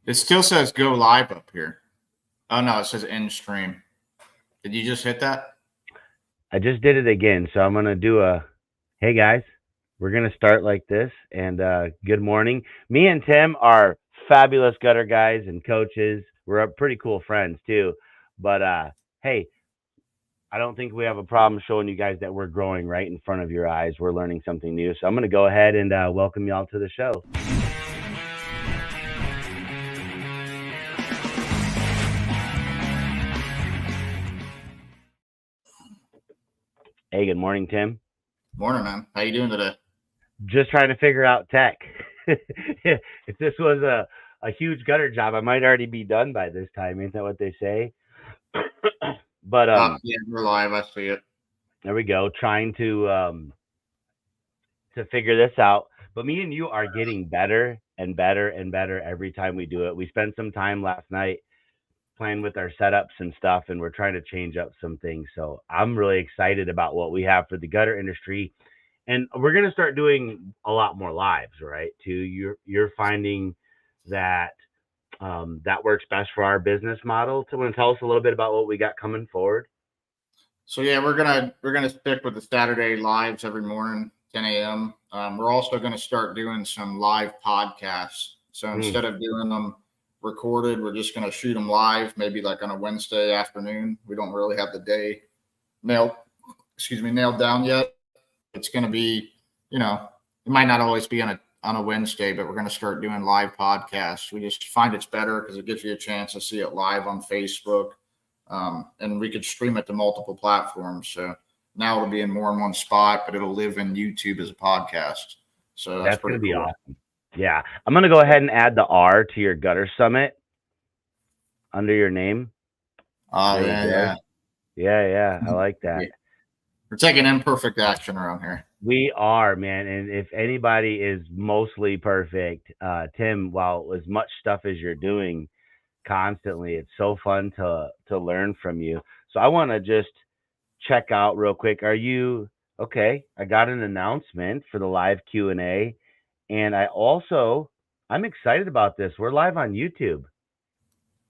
It still says go live up here. Oh no, it says end stream. Did you just hit that? I just did it again, so I'm gonna do a. Hey guys, we're gonna start like this, and good morning. Me and Tim are fabulous gutter guys and coaches. We're pretty cool friends too. But hey, I don't think we have a problem showing you guys that we're growing right in front of your eyes. We're learning something new. So I'm gonna go ahead and welcome y'all to the show. Hey, good morning, Tim. Morning, man. How you doing today? Just trying to figure out tech. If this was a huge gutter job, I might already be done by this time. Ain't that what they say? But Yeah, we're live. I see it. there we go. Trying to figure this out. But me and you are getting better and better and better every time we do it. We spent some time last night playing with our setups and stuff, and we're trying to change up some things. So I'm really excited about what we have for the gutter industry, and we're going to start doing a lot more lives, right? Too, you're finding that that works best for our business model. So, want to tell us a little bit about what we got coming forward? So yeah, we're gonna stick with the Saturday lives every morning, 10 a.m. We're also gonna start doing some live podcasts. So Mm, instead of doing them recorded, we're just gonna shoot them live, maybe like on a Wednesday afternoon. We don't really have the day nailed, nailed down yet. It's gonna be, you know, it might not always be on a Wednesday, but we're gonna start doing live podcasts. We just find it's better because it gives you a chance to see it live on Facebook, and we could stream it to multiple platforms. So now it'll be in more than one spot, but it'll live in YouTube as a podcast. So that's that's going pretty to be cool. awesome. Yeah, I'm going to go ahead and add the R to your gutter summit under your name. Oh There we yeah, go. yeah. Yeah, I like that. Yeah. We're taking imperfect action around here. We are, man. And if anybody is mostly perfect, Tim, while as much stuff as you're doing constantly, it's so fun to learn from you. So I want to just check out real quick. Are you okay? I got an announcement for the live Q&A, and I'm excited about this. We're live on YouTube.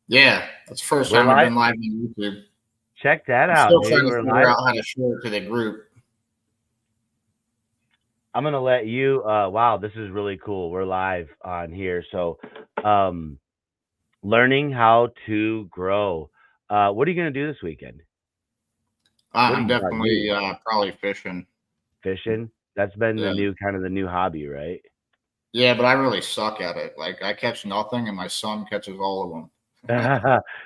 Yeah, that's the first We're time we've live. been live on YouTube. Check that I'm out, still dude. trying to We're figure live. out how to share it to the group. I'm gonna let you. Wow, this is really cool. We're live on here, so um, learning how to grow. What are you gonna do this weekend? What are I'm you about to do? definitely probably fishing. Fishing? That's been the Yeah. new kind of the new hobby, right? Yeah, but I really suck at it. Like I catch nothing, and my son catches all of them.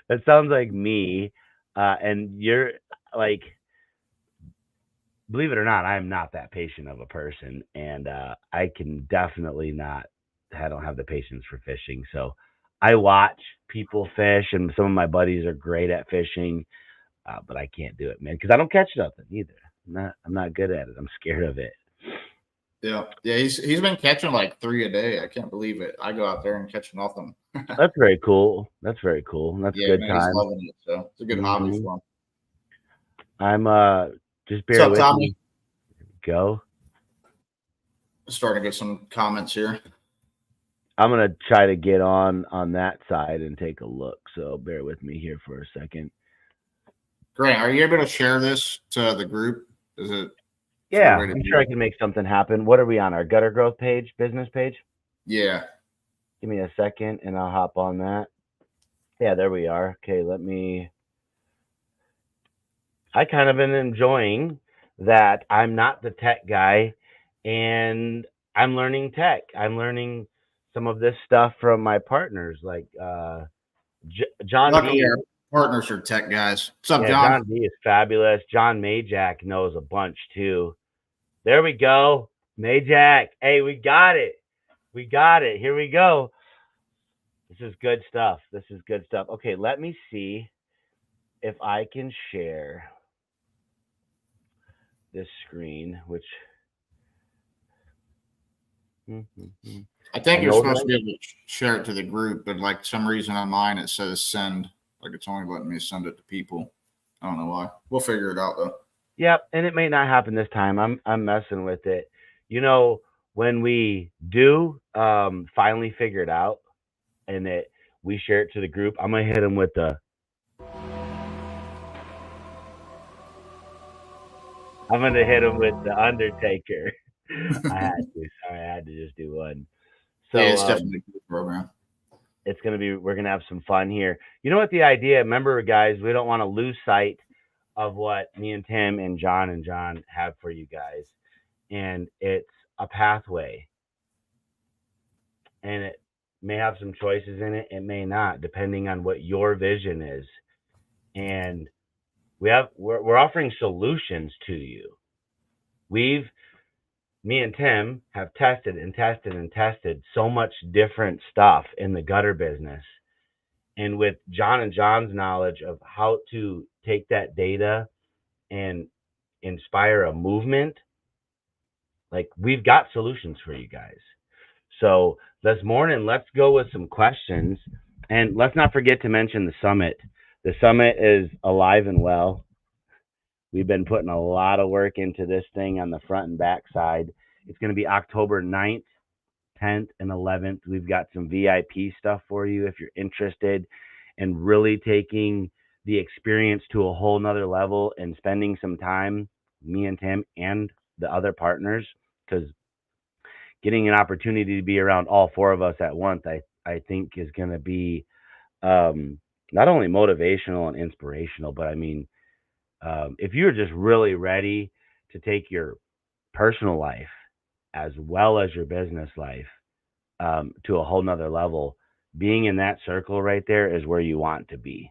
That sounds like me. And you're like, believe it or not, I am not that patient of a person, and I can definitely not. I don't have the patience for fishing, so I watch people fish, and some of my buddies are great at fishing, but I can't do it, man, because I don't catch nothing either. I'm not good at it. I'm scared of it. Yeah, yeah. He's been catching like three a day. I can't believe it. I go out there and catch nothing. That's very cool. That's very cool. That's Yeah, good man, he's time. loving it. So it's a good hobby hmm for him. I'm just What's bear up, with Tommy? me. Go. Starting to get some comments here. I'm gonna try to get on that side and take a look. So bear with me here for a second. Grant, are you able to share this to the group? Is there a Yeah, way to I'm do sure I that? can make something happen. What are we on? Our gutter growth page, business page? Yeah. Give me a second and I'll hop on that. Yeah, there we are. Okay, I kind of been enjoying that I'm not the tech guy and I'm learning tech. I'm learning some of this stuff from my partners like John Luckily, D. our partners are tech guys. What's up, Yeah, John? John D is fabulous. John Majak knows a bunch too. There we go. Majak. Hey, we got it. We got it. Here we go. This is good stuff. This is good stuff. Okay, let me see if I can share this screen, which I I think you're know supposed to that. be able to share it to the group, but like some reason on mine it says send. Like it's only letting me send it to people. I don't know why. We'll figure it out though. Yep, and it may not happen this time. I'm messing with it. You know, when we do finally figure it out, and it we share it to the group. I'm gonna hit him with the. I'm gonna hit him with the Undertaker. I had to. Sorry, I had to just do one. Yeah, So it's definitely a good program. it's gonna be. We're gonna have some fun here. You know what the idea? Remember, guys, we don't want to lose sight of what me and Tim and John have for you guys, and it's a pathway, and it may have some choices in it. It may not, depending on what your vision is. And we're offering solutions to you. Me and Tim have tested and tested and tested so much different stuff in the gutter business. And with John and John's knowledge of how to take that data and inspire a movement, like we've got solutions for you guys. So this morning, let's go with some questions. And let's not forget to mention the summit. The summit is alive and well. We've been putting a lot of work into this thing on the front and back side. It's going to be October 9th, 10th, and 11th. We've got some VIP stuff for you if you're interested in really taking the experience to a whole nother level and spending some time, me and Tim and the other partners, because getting an opportunity to be around all four of us at once, I think is going to be not only motivational and inspirational, but I mean, if you're just really ready to take your personal life as well as your business life to a whole nother level, being in that circle right there is where you want to be.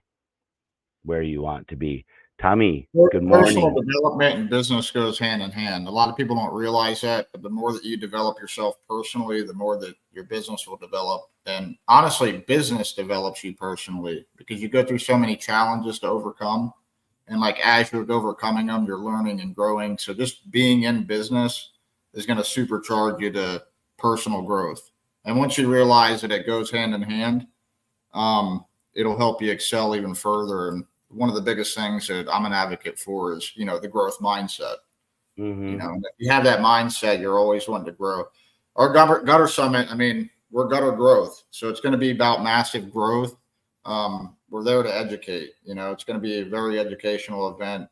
Where you want to be. Tommy, good Personal morning. development and business goes hand in hand. A lot of people don't realize that, but the more that you develop yourself personally, the more that your business will develop. And honestly, business develops you personally because you go through so many challenges to overcome. And like as you're overcoming them, you're learning and growing. So just being in business is going to supercharge you to personal growth. And once you realize that it goes hand in hand, it'll help you excel even further. And one of the biggest things that I'm an advocate for is, the growth mindset. Mm-hmm. If you have that mindset, you're always wanting to grow. Our gutter summit, I mean, we're gutter growth. So it's going to be about massive growth. We're there to educate. It's going to be a very educational event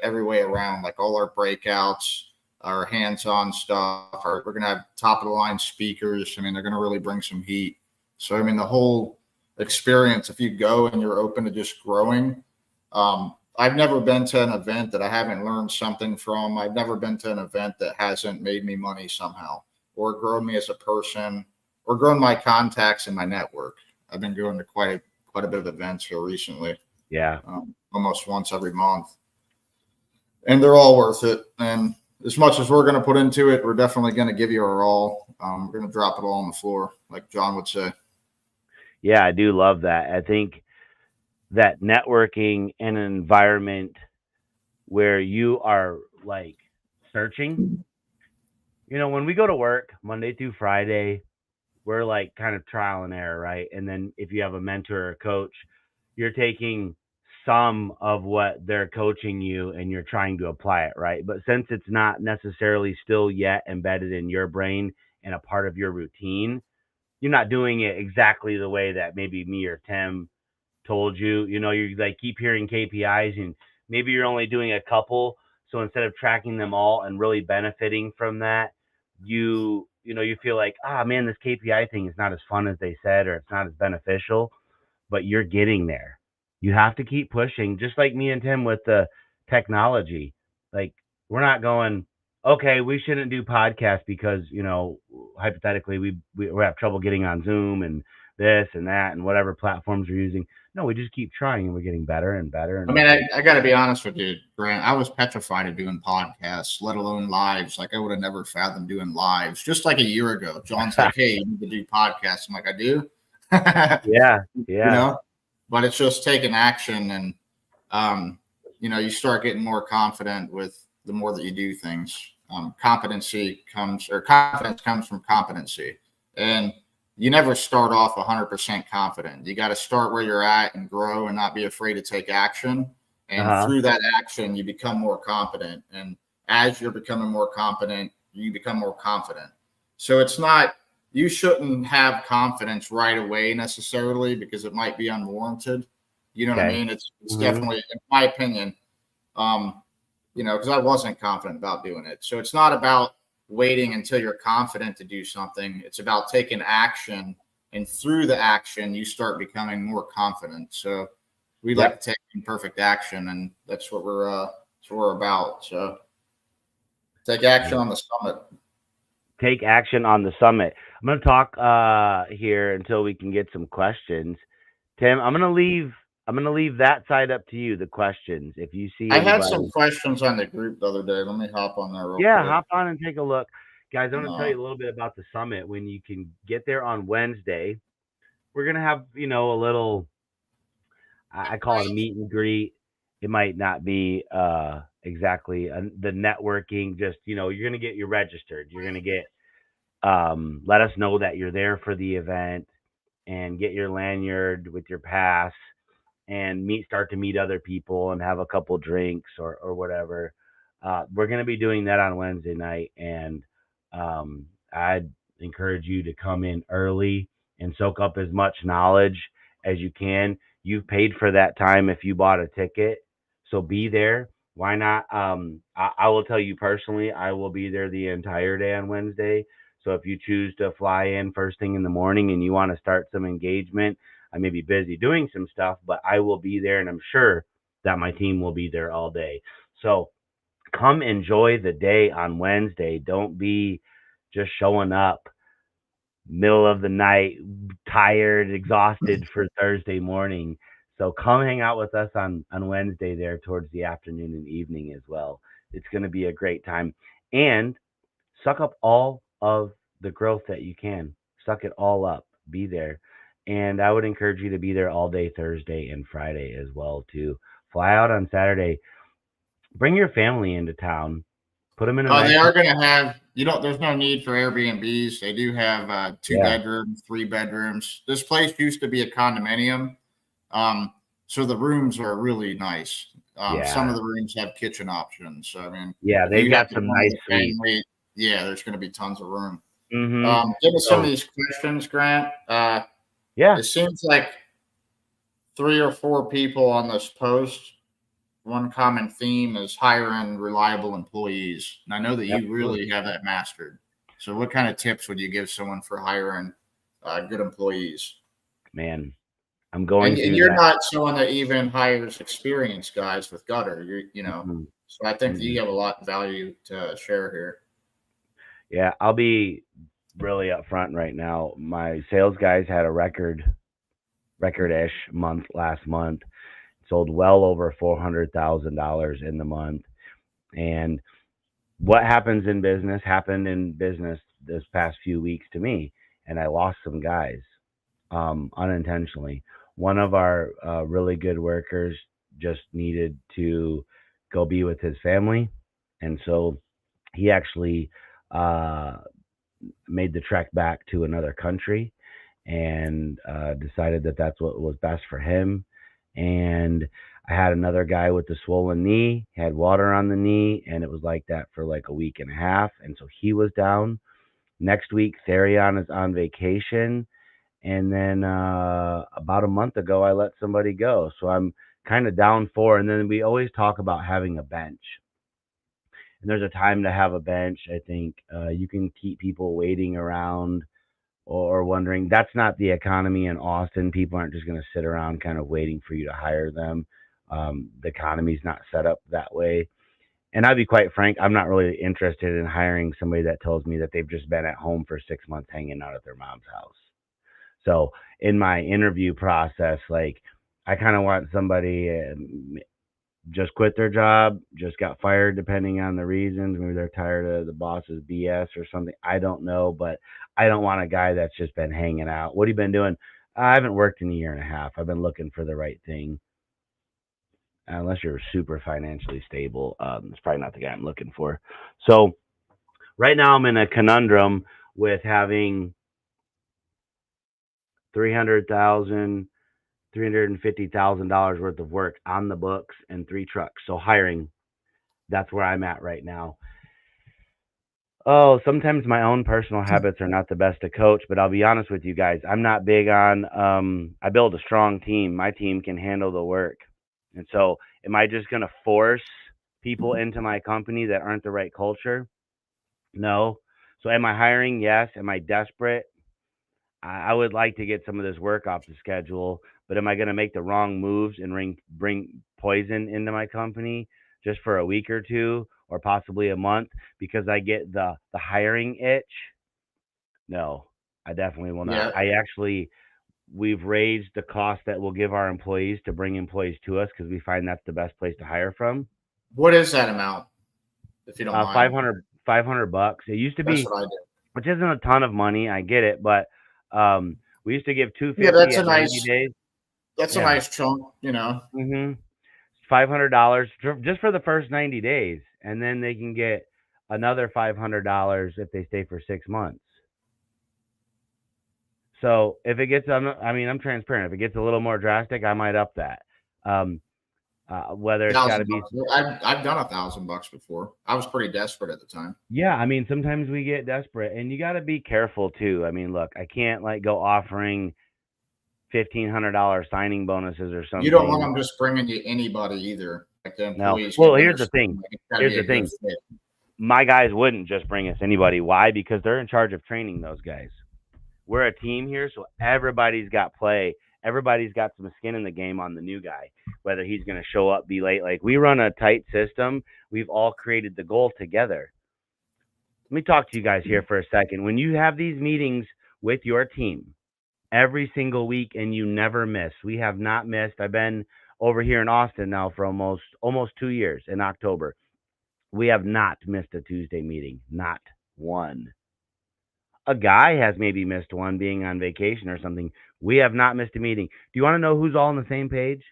every way around, like all our breakouts, our hands-on stuff. We're going to have top of the line speakers. I mean, they're going to really bring some heat. So, I mean, the whole experience, if you go and you're open to just growing, I've never been to an event that I haven't learned something from. I've never been to an event that hasn't made me money somehow or grown me as a person or grown my contacts and my network. I've been going to quite a bit of events here recently. Yeah. Almost once every month. And they're all worth it. And as much as we're going to put into it, we're definitely going to give you our all. We're going to drop it all on the floor, like John would say. Yeah, I do love that. I think that networking in an environment where you are like searching, when we go to work Monday through Friday, we're like kind of trial and error, right? And then if you have a mentor or a coach, you're taking some of what they're coaching you and you're trying to apply it, right? But since it's not necessarily still yet embedded in your brain and a part of your routine, you're not doing it exactly the way that maybe me or Tim told you. You like keep hearing KPIs and maybe you're only doing a couple. So instead of tracking them all and really benefiting from that, you feel like, man, this KPI thing is not as fun as they said, or it's not as beneficial, but you're getting there. You have to keep pushing, just like me and Tim with the technology. Like, we're not going, okay, we shouldn't do podcasts because, hypothetically, we have trouble getting on Zoom and this and that and whatever platforms we're using. No, we just keep trying and we're getting better and better. And I mean, I got to be honest with you, Grant. I was petrified of doing podcasts, let alone lives. Like I would have never fathomed doing lives. Just like a year ago, John's like, "Hey, you need to do podcasts." I'm like, "I do." Yeah. But it's just taking action, and you start getting more confident with the more that you do things. Confidence comes from competency, and you never start off 100% confident. You got to start where you're at and grow and not be afraid to take action. And through that action, you become more confident. And as you're becoming more confident, you become more confident. So it's not you shouldn't have confidence right away necessarily because it might be unwarranted. You know what I Okay. mean? It's Hmm. definitely, in my opinion, because I wasn't confident about doing it. So it's not about waiting until you're confident to do something. It's about taking action, and through the action, you start becoming more confident. So we like Yep. to take imperfect action, and that's what we're about. So take action on the summit. Take action on the summit. I'm going to talk here until we can get some questions. Tim, I'm going to leave that side up to you, the questions. If you see I had some anybody, questions on the group the other day. Let me hop on there real yeah, quick. hop on and take a look. Guys, I'm going to tell Uh, you a little bit about the summit. When you can get there on Wednesday, we're going to have, a little, I call it a meet and greet. It might not be exactly the networking, just, you're going to get you registered. You're going to get, let us know that you're there for the event and get your lanyard with your pass and start to meet other people and have a couple drinks or whatever. We're going to be doing that on Wednesday night, and I'd encourage you to come in early and soak up as much knowledge as you can. You've paid for that time if you bought a ticket, so be there. Why not? I will tell you personally, I will be there the entire day on Wednesday. So if you choose to fly in first thing in the morning and you want to start some engagement, I may be busy doing some stuff, but I will be there, and I'm sure that my team will be there all day. So come enjoy the day on Wednesday. Don't be just showing up middle of the night, tired, exhausted for Thursday morning. So come hang out with us on Wednesday there towards the afternoon and evening as well. It's going to be a great time. And suck up all of the growth that you can. Suck it all up. Be there. And I would encourage you to be there all day Thursday and Friday as well too. Fly out on Saturday. Bring your family into town. Put them in a nice. they are going to have, there's no need for Airbnbs. They do have two Yeah. bedrooms, three bedrooms. This place used to be a condominium. Um, so the rooms are really nice. Some Yeah. of the rooms have kitchen options. So, I mean, Yeah, if they've you have got to some come nice with a suites. family, yeah, there's going to be tons of room. Mhm. Give us some of So, these questions, Grant. yeah. It seems like 3 or 4 people on this post. One common theme is hiring reliable employees. And I know that you Absolutely. really have that mastered. So, what kind of tips would you give someone for hiring good employees? Man, I'm And, going and through you're that. not someone that even hires experienced guys with gutter. Mhm. So I think that Mhm. you have a lot of value to share here. Yeah, I'll be really upfront right now. My sales guys had a record-ish month last month. Sold well over $400,000 in the month. And what happens in business happened in business this past few weeks to me, and I lost some guys unintentionally. One of our really good workers just needed to go be with his family, and so he actually uh, made the trek back to another country and decided that that's what was best for him. And I had another guy with a swollen knee, had water on the knee, and it was like that for like a week and a half. And so he was down. Next week, Therion is on vacation. And then about a month ago, I let somebody go. So I'm kind of down four. And then we always talk about having a bench. And there's a time to have a bench. I think you can keep people waiting around or wondering. That's not the economy in Austin. People aren't just going to sit around kind of waiting for you to hire them. The economy's not set up that way. And I'll be quite frank, I'm not really interested in hiring somebody that tells me that they've just been at home for 6 months hanging out at their mom's house. So in my interview process, like I kind of want somebody just quit their job, just got fired, depending on the reasons. Maybe they're tired of the boss's BS or something. I don't know, but I don't want a guy that's just been hanging out. What have you been doing? I haven't worked in a year and a half. I've been looking for the right thing. Unless you're super financially stable, it's probably not the guy I'm looking for. So right now I'm in a conundrum with having 300,000, $350,000 worth of work on the books and 3 trucks. So hiring, that's where I'm at right now. Oh, sometimes my own personal habits are not the best to coach, but I'll be honest with you guys. I'm not big on I build a strong team. My team can handle the work. And so, am I just going to force people into my company that aren't the right culture? No. So am I hiring? Yes. Am I desperate? I would like to get some of this work off the schedule, but am I going to make the wrong moves and bring poison into my company just for a week or two or possibly a month because I get the hiring itch? No, I definitely will not. Yeah. I actually we've raised the cost that we'll give our employees to bring employees to us because we find that's the best place to hire from. What is that amount, if you don't mind? 500 bucks. It used to That's be, what I do. which isn't a ton of money. I get it, but we used to give Yeah, 250 at 90 days. that's a Yeah. nice chunk, you know. $500 just for the first 90 days, and then they can get another $500 if they stay for 6 months. So if it gets, I mean, I'm transparent. If it gets a little more drastic, I might up that. Whether it's got to be, $1,000. I've done $1,000 before. I was pretty desperate at the time. yeah. I mean, sometimes we get desperate, and you got to be careful too. I mean, look, I can't like go offering $1,500 signing bonuses or something. You don't want them just bringing you anybody either. Like the No. employees. Well, here's the thing. Like it's gotta Here's be the a thing. good fit. My guys wouldn't just bring us anybody. Why? Because they're in charge of training those guys. We're a team here, so everybody's got play. Everybody's got some skin in the game on the new guy, whether he's going to show up, be late. Like we run a tight system. We've all created the goal together. Let me talk to you guys here for a second. When you have these meetings with your team every single week and you never miss, we have not missed. I've been over here in Austin now for almost 2 years in October. We have not missed a Tuesday meeting, not one. A guy has maybe missed one being on vacation or something. We have not missed a meeting. Do you want to know who's all on the same page?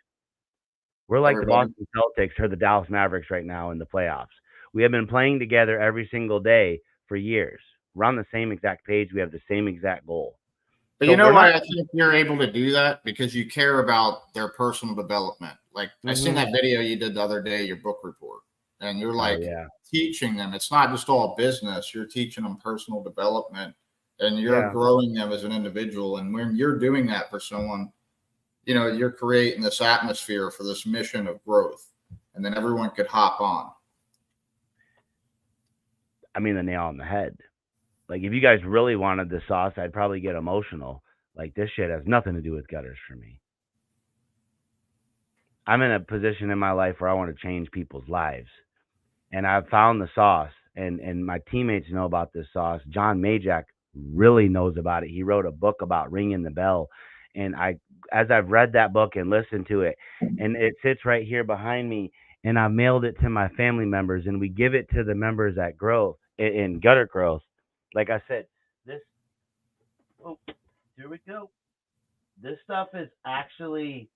We're like the Everybody. Boston Celtics or the Dallas Mavericks right now in the playoffs. We have been playing together every single day for years. We're on the same exact page. We have the same exact goal. But So you know we're why not. I think you're able to do that? Because you care about their personal development. Like I seen Mhm. that video you did the other day, your book report, and you're Oh like yeah, teaching them. It's not just all business. You're teaching them personal development, and you're yeah. growing them as an individual. And when you're doing that for someone, you know, you're creating this atmosphere for this mission of growth, and then everyone could hop on. I mean the nail on the head. Like if you guys really wanted the sauce, I'd probably get emotional. Like this shit has nothing to do with gutters for me. I'm in a position in my life where I want to change people's lives. And I've found the sauce, and my teammates know about this sauce. John Majak really knows about it. He wrote a book about ringing the bell, and as I've read that book and listened to it, and it sits right here behind me, and I mailed it to my family members, and we give it to the members at Growth in Gutter Growth. Like I said, this. Oh, here we go. This stuff is actually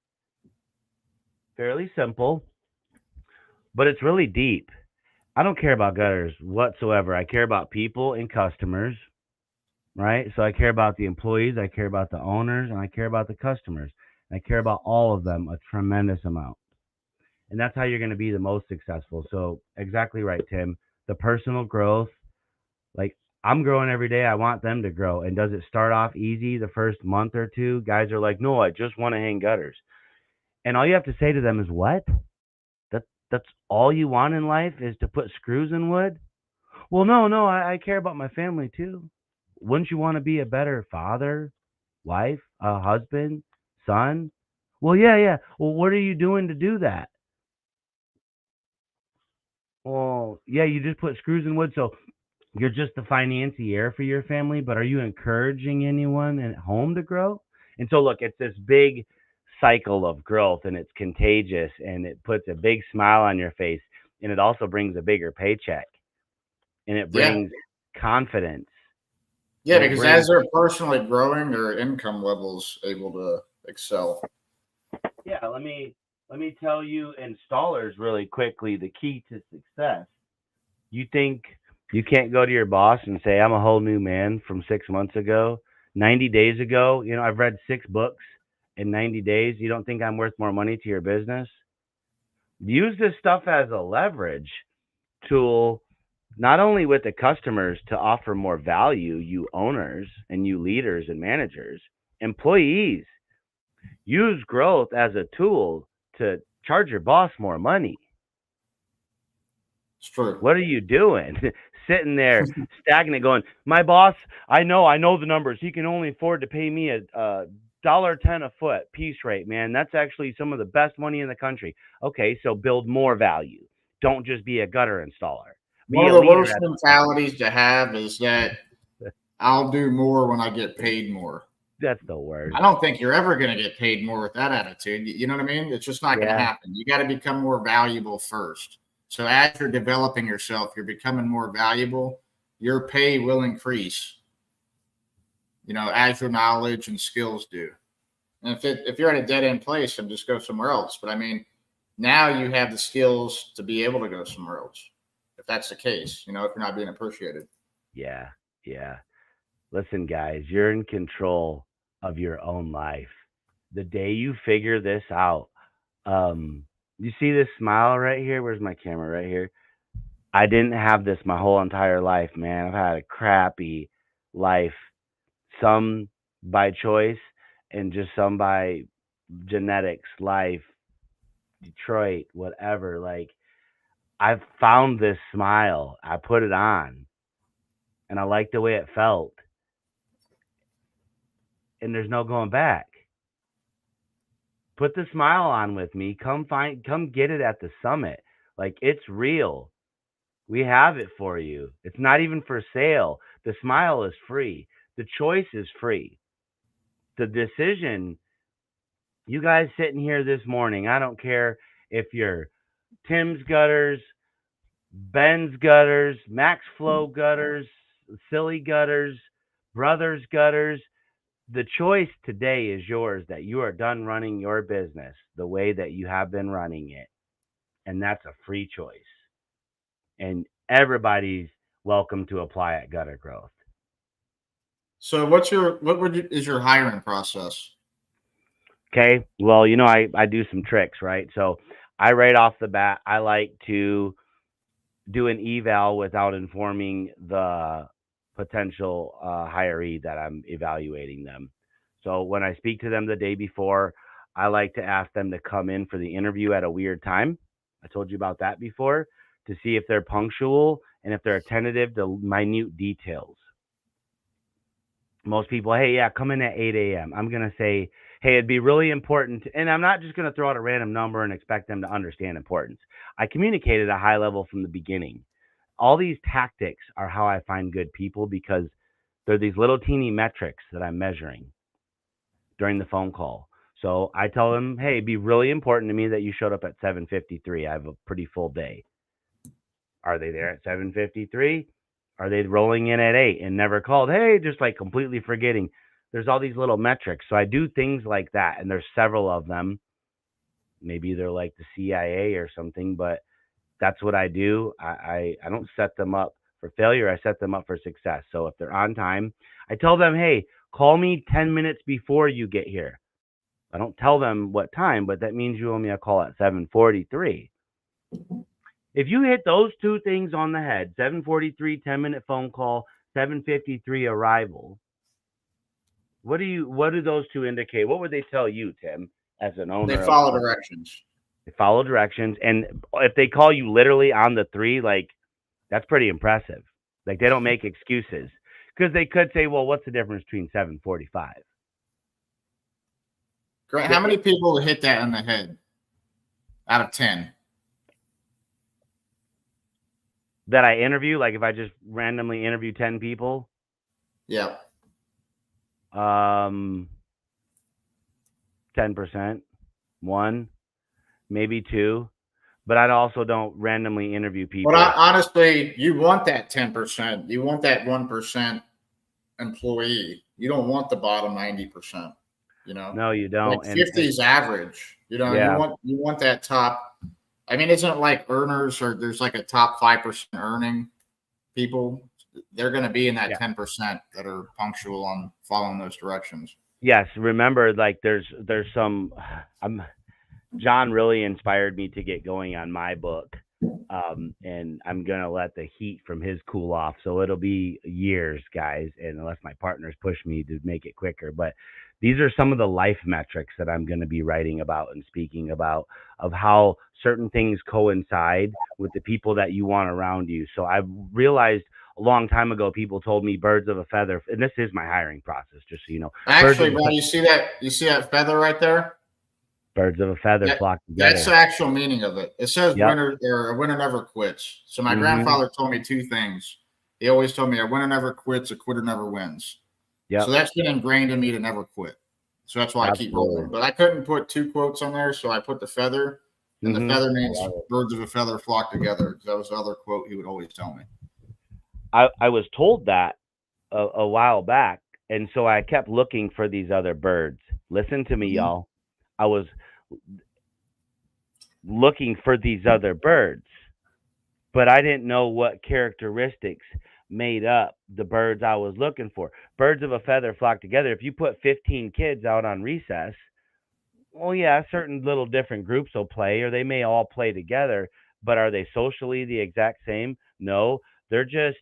fairly simple, but it's really deep. I don't care about gutters whatsoever. I care about people and customers, right? So I care about the employees, I care about the owners, and I care about the customers. I care about all of them a tremendous amount. And that's how you're going to be the most successful. So, exactly right, Tim. The personal growth, like I'm growing every day. I want them to grow. And does it start off easy the first month or two? Guys are like, no, I just want to hang gutters. And all you have to say to them is, what? That's all you want in life is to put screws in wood? Well, no, I care about my family too. Wouldn't you want to be a better father, wife, husband, son? Well, yeah. Well, what are you doing to do that? Well, yeah, you just put screws in wood, so you're just the financier for your family, but are you encouraging anyone at home to grow? And so, look, it's this big cycle of growth, and it's contagious, and it puts a big smile on your face, and it also brings a bigger paycheck, and it Yeah. brings confidence, Yeah, and it because as brings. they're personally growing, their income levels able to excel. Yeah, let me tell you installers really quickly the key to success. You think you can't go to your boss and say, I'm a whole new man from 6 months ago, 90 days ago? I've read 6 books in 90 days. You don't think I'm worth more money to your business? Use this stuff as a leverage tool not only with the customers to offer more value, you owners and you leaders and managers, employees, use growth as a tool to charge your boss more money. It's true. What are you doing? Sitting there stagnant going, my boss, I know the numbers. He can only afford to pay me a $1.10 a foot piece rate, man. That's actually some of the best money in the country. Okay, so build more value. Don't just be a gutter installer. Be One of a the leader worst at the company. mentalities to have is that I'll do more when I get paid more. That's the worst. I don't think you're ever going to get paid more with that attitude. You know what I mean? It's just not going to Yeah. happen. You got to become more valuable first. So as you're developing yourself, you're becoming more valuable. Your pay will increase, as your knowledge and skills do. And if you're at a dead end place, then just go somewhere else. But I mean, now you have the skills to be able to go somewhere else. If that's the case, if you're not being appreciated. Yeah. Yeah. Listen, guys, you're in control of your own life. The day you figure this out, you see this smile right here? Where's my camera? Right here. I didn't have this my whole entire life, man. I've had a crappy life, some by choice and just some by genetics, life, Detroit, whatever. Like, I've found this smile. I put it on and I like the way it felt. And there's no going back. Put the smile on with me. Come get it at the summit. Like, it's real. We have it for you. It's not even for sale. The smile is free. The choice is free. The decision, you guys sitting here this morning, I don't care if you're Tim's Gutters, Ben's Gutters, Max Flow Gutters, Silly Gutters, Brothers Gutters. The choice today is yours that you are done running your business the way that you have been running it. And that's a free choice. And everybody's welcome to apply at Gutter Growth. So is your hiring process? Okay. Well, I do some tricks, right? So I right off the bat, I like to do an eval without informing the potential hiree that I'm evaluating them. So when I speak to them the day before, I like to ask them to come in for the interview at a weird time. I told you about that before, to see if they're punctual and if they're attentive to minute details. Most people, hey, yeah, come in at 8 a.m. I'm going to say, hey, it'd be really important. And I'm not just going to throw out a random number and expect them to understand importance. I communicated at a high level from the beginning. All these tactics are how I find good people, because they're these little teeny metrics that I'm measuring during the phone call. So I tell them, hey, it'd be really important to me that you showed up at 7:53. I have a pretty full day. Are they there at 7:53? Are they rolling in at 8 and never called? Hey, just like completely forgetting. There's all these little metrics. So I do things like that, and there's several of them. Maybe they're like the CIA or something, but that's what I do. I don't set them up for failure. I set them up for success. So if they're on time, I tell them, hey, call me 10 minutes before you get here. I don't tell them what time, but that means you owe me a call at 7:43. If you hit those two things on the head, 7:43, 10-minute phone call, 7:53 arrival, what do those two indicate? What would they tell you, Tim, as an owner? They follow directions. They follow directions. And if they call you literally on the 3, like, that's pretty impressive. Like, they don't make excuses, because they could say, well, what's the difference between 7:45? Grant, how many people hit that on the head out of 10? That I interview, like if I just randomly interview 10 people? Yeah. 10%, 1, maybe 2. But I also don't randomly interview people. But honestly, you want that 10%. You want that 1% employee. You don't want the bottom 90%. No, you don't. Like 50 is average. Yeah. You want that top. I mean, isn't it like earners, or there's like a top 5% earning people? They're going to be in that 10% that are punctual on following those directions. Yes. Remember, like there's some, John really inspired me to get going on my book. And I'm going to let the heat from his cool off. So it'll be years, guys, and unless my partners push me to make it quicker. But these are some of the life metrics that I'm going to be writing about and speaking about, of how certain things coincide with the people that you want around you. So I've realized a long time ago, people told me birds of a feather, and this is my hiring process, just so you know. Actually, bro, you see that feather right there? Birds of a feather flock That's together. the actual meaning of it. It says Yep. a winner never quits. So my Mhm. grandfather told me two things. He always told me a winner never quits, a quitter never wins. Yep. So that's been ingrained in me to never quit. So that's why I keep rolling. But I couldn't put two quotes on there, so I put the feather, and the feather means birds of a feather flock together. That was the other quote he would always tell me. I was told that a while back, and so I kept looking for these other birds. Listen to me, y'all. I was looking for these other birds, but I didn't know what characteristics made up the birds I was looking for. Birds of a feather flock together. If you put 15 kids out on recess, well, yeah, certain little different groups will play, or they may all play together, but are they socially the exact same? No, they're just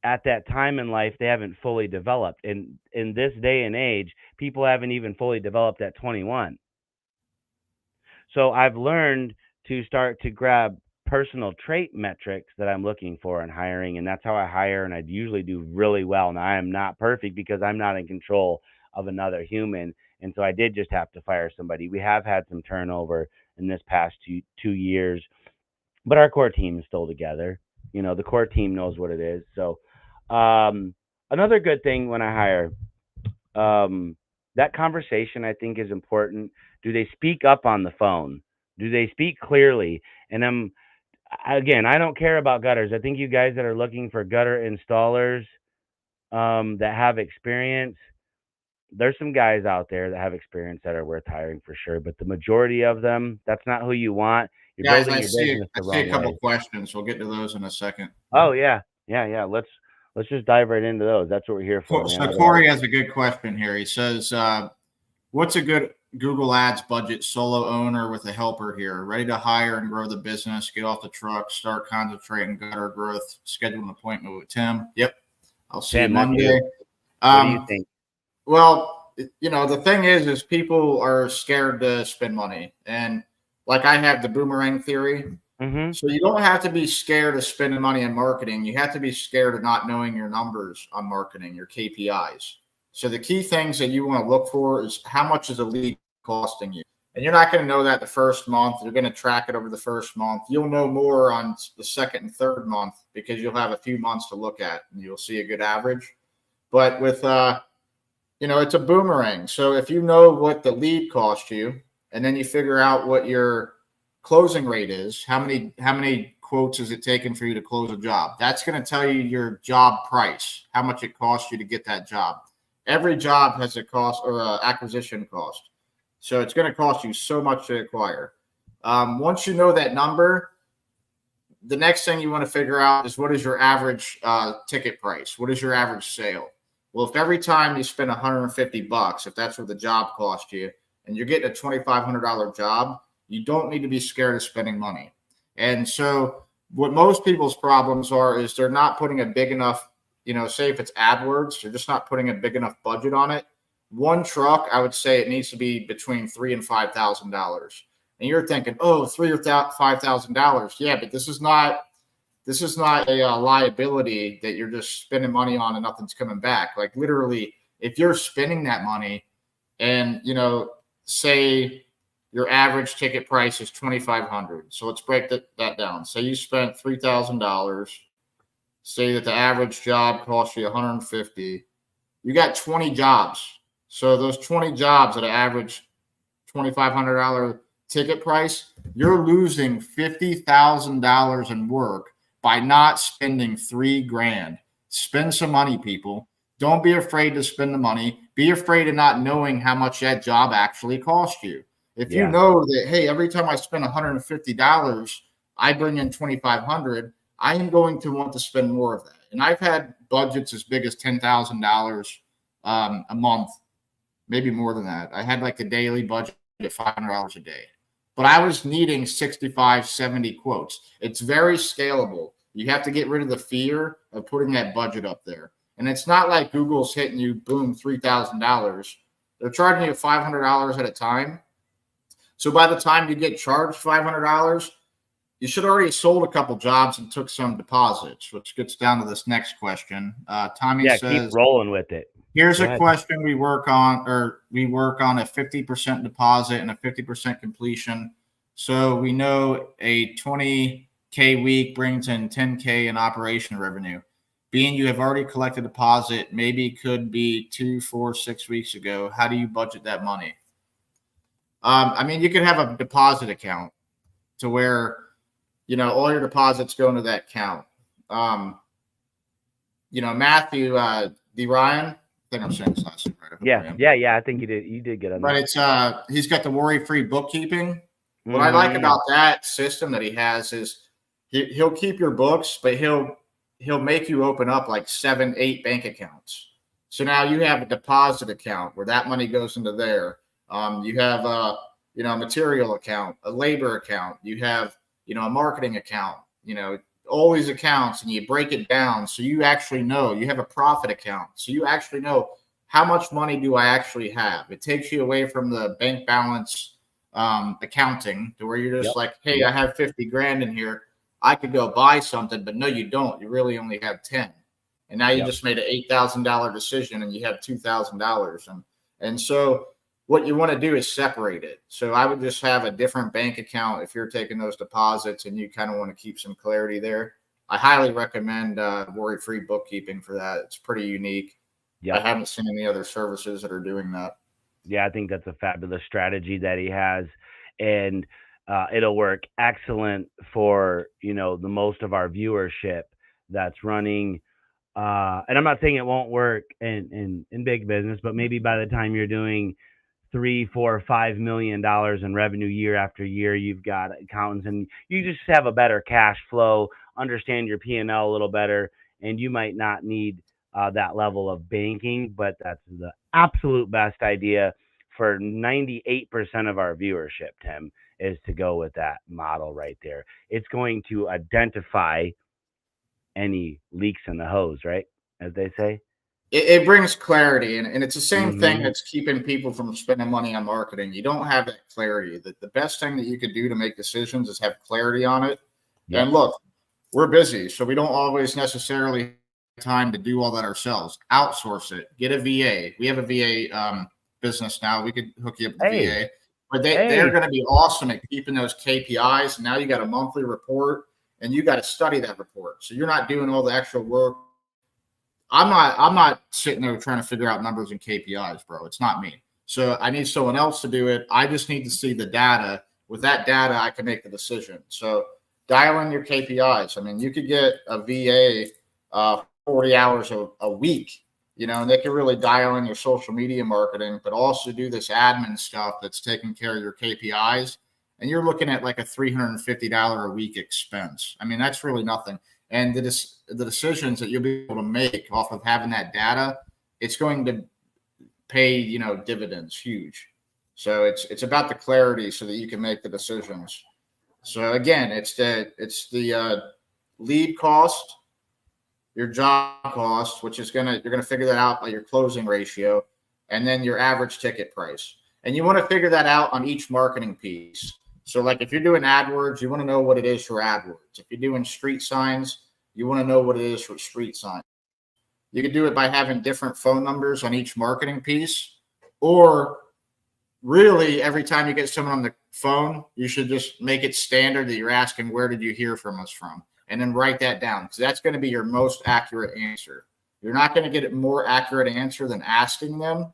at that time in life they haven't fully developed. And in this day and age, people haven't even fully developed at 21. So I've learned to start to grab personal trait metrics that I'm looking for in hiring, and that's how I hire, and I usually do really well. Now I am not perfect because I'm not in control of another human, and so I did just have to fire somebody. We have had some turnover in this past 2 years, but our core team is still together. The core team knows what it is. So another good thing when I hire, that conversation I think is important. Do they speak up on the phone? Do they speak clearly? And again, I don't care about gutters. I think you guys that are looking for gutter installers that have experience, there's some guys out there that have experience that are worth hiring for sure. But the majority of them, that's not who you want. You're Guys, building your business the wrong a couple way. questions. We'll get to those in a second. Oh yeah. Let's just dive right into those. That's what we're here for, man. So Corey has a good question here. He says, what's a good Google Ads budget solo owner with a helper here? Ready to hire and grow the business, get off the truck, start concentrating gutter growth, schedule an appointment with Tim. Yep. I'll see you Monday. What do you think? Well, the thing is people are scared to spend money. And like I have the boomerang theory. Mm-hmm. So you don't have to be scared of spending money on marketing. You have to be scared of not knowing your numbers on marketing, your KPIs. So the key things that you want to look for is how much is a lead costing you. And you're not going to know that the first month. You're going to track it over the first month. You'll know more on the second and third month because you'll have a few months to look at and you'll see a good average. But with, it's a boomerang. So if you know what the lead cost you and then you figure out what your closing rate is, how many quotes is it taking for you to close a job? That's going to tell you your job price, how much it costs you to get that job. Every job has a cost or a acquisition cost. So it's going to cost you so much to acquire. Once you know that number, the next thing you want to figure out is what is your average ticket price? What is your average sale? Well, if every time you spend $150, if that's what the job cost you, and you're getting a $2,500 job, you don't need to be scared of spending money. And so what most people's problems are is they're not putting a big enough, say if it's AdWords, they're just not putting a big enough budget on it. One truck, I would say it needs to be between $3,000 and $5,000. And you're thinking, oh, $3,000 or $5,000. Yeah, but this is not a liability that you're just spending money on and nothing's coming back. Like literally, if you're spending that money and, say your average ticket price is $2,500. So let's break that down. Say you spent $3,000. Say that the average job costs you $150. You got 20 jobs. So those 20 jobs at an average $2,500 ticket price, you're losing $50,000 in work by not spending $3,000. Spend some money, people. Don't be afraid to spend the money. Be afraid of not knowing how much that job actually cost you. If you know that, hey, every time I spend $150, I bring in $2,500, I am going to want to spend more of that. And I've had budgets as big as $10,000 a month, maybe more than that. I had like a daily budget at $500 a day. but I was needing 65, 70 quotes. It's very scalable. You have to get rid of the fear of putting that budget up there. And it's not like Google's hitting you, boom, $3,000. They're charging you $500 at a time. So by the time you get charged $500, you should already sold a couple jobs and took some deposits, which gets down to this next question. Tommy says, keep rolling with it. Here's a question we work on a 50% deposit and a 50% completion. So we know a 20K week brings in 10K in operation revenue. Being you have already collected deposit, maybe could be 2, 4, 6 weeks ago. How do you budget that money? I mean, you could have a deposit account to where, all your deposits go into that account. Matthew D. Ryan, I think I'm saying his last name right. Yeah. I think you did get on that. But it's he's got the worry-free bookkeeping. What I like about that system that he has is he'll keep your books, but he'll make you open up like 7, 8 bank accounts. So now you have a deposit account where that money goes into there. You have a material account, a labor account. You have a marketing account. All these accounts, and you break it down so you actually know. You have a profit account, so you actually know how much money do I actually have. It takes you away from the bank balance accounting to where you're just like, hey, I have 50 grand in here. I could go buy something, but no, you don't. You really only have 10. And now you just made an $8,000 decision and you have $2,000. And so what you want to do is separate it. So I would just have a different bank account if you're taking those deposits and you kind of want to keep some clarity there. I highly recommend worry-free bookkeeping for that. It's pretty unique. I haven't seen any other services that are doing that. Yeah, I think that's a fabulous strategy that he has. And it'll work excellent for, the most of our viewership that's running. And I'm not saying it won't work in big business, but maybe by the time you're doing $3, $4, $5 million in revenue year after year, you've got accountants and you just have a better cash flow, understand your P&L a little better, and you might not need that level of banking, but that's the absolute best idea for 98% of our viewership, Tim, is to go with that model right there. It's going to identify any leaks in the hose, right? As they say. It brings clarity, and it's the same thing that's keeping people from spending money on marketing. You don't have that clarity. The best thing that you could do to make decisions is have clarity on it. And look, we're busy, so we don't always necessarily have time to do all that ourselves. Outsource it. Get a VA. We have a VA business now. We could hook you up with VA. But they're going to be awesome at keeping those KPIs. Now you got a monthly report, and you got to study that report. So you're not doing all the extra work. I'm not sitting there trying to figure out numbers and KPIs, bro. It's not me. So I need someone else to do it. I just need to see the data. With that data, I can make the decision. So dial in your KPIs. I mean, you could get a VA 40 hours a week, and they can really dial in your social media marketing, but also do this admin stuff that's taking care of your KPIs. And you're looking at like a $350 a week expense. I mean, that's really nothing. And the decisions that you'll be able to make off of having that data, it's going to pay, dividends huge. So it's about the clarity so that you can make the decisions. So again, it's the lead cost, your job cost, which is you're gonna figure that out by your closing ratio, and then your average ticket price. And you want to figure that out on each marketing piece. So like if you're doing AdWords, you want to know what it is for AdWords. If you're doing street signs, you want to know what it is for street signs. You can do it by having different phone numbers on each marketing piece, or really every time you get someone on the phone, you should just make it standard that you're asking, where did you hear from us from? And then write that down, because that's going to be your most accurate answer. You're not going to get a more accurate answer than asking them,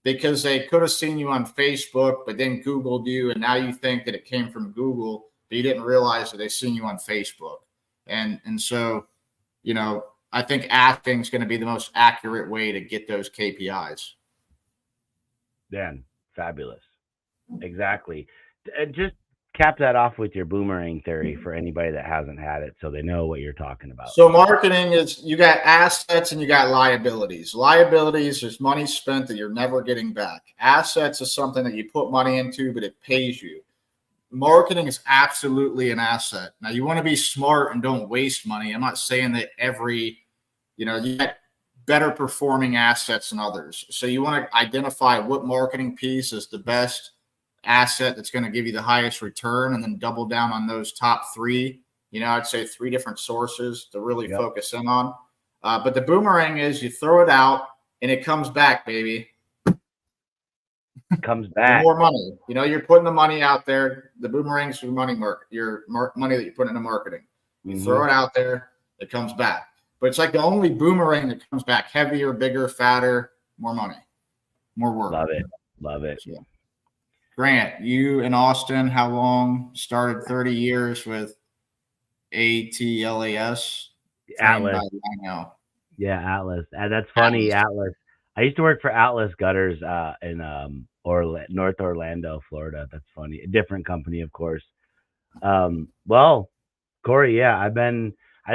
because they could have seen you on Facebook, but then Googled you, and now you think that it came from Google, but you didn't realize that they seen you on Facebook. And so, I think asking is going to be the most accurate way to get those KPIs. Dan, fabulous. Exactly. Just cap that off with your boomerang theory for anybody that hasn't had it, so they know what you're talking about. So marketing is, you got assets and you got liabilities. Liabilities is money spent that you're never getting back. Assets is something that you put money into, but it pays you. marketing is absolutely an asset. Now, you want to be smart and don't waste money. I'm not saying that you got better performing assets than others. So you want to identify what marketing piece is the best asset that's going to give you the highest return, and then double down on those top three. I'd say 3 different sources to really focus in on. But the boomerang is you throw it out and it comes back, baby. Comes back. More money. You're putting the money out there. The boomerang's your money money that you put into marketing. You throw it out there, it comes back. But it's like the only boomerang that comes back heavier, bigger, fatter, more money, more work. Love it. Yeah. Grant, you in Austin, how long? Started 30 years with ATLAS. Atlas. Yeah, Atlas. That's funny, Atlas. I used to work for Atlas Gutters in North Orlando, Florida. That's funny. A different company, of course. Well, Corey, yeah, I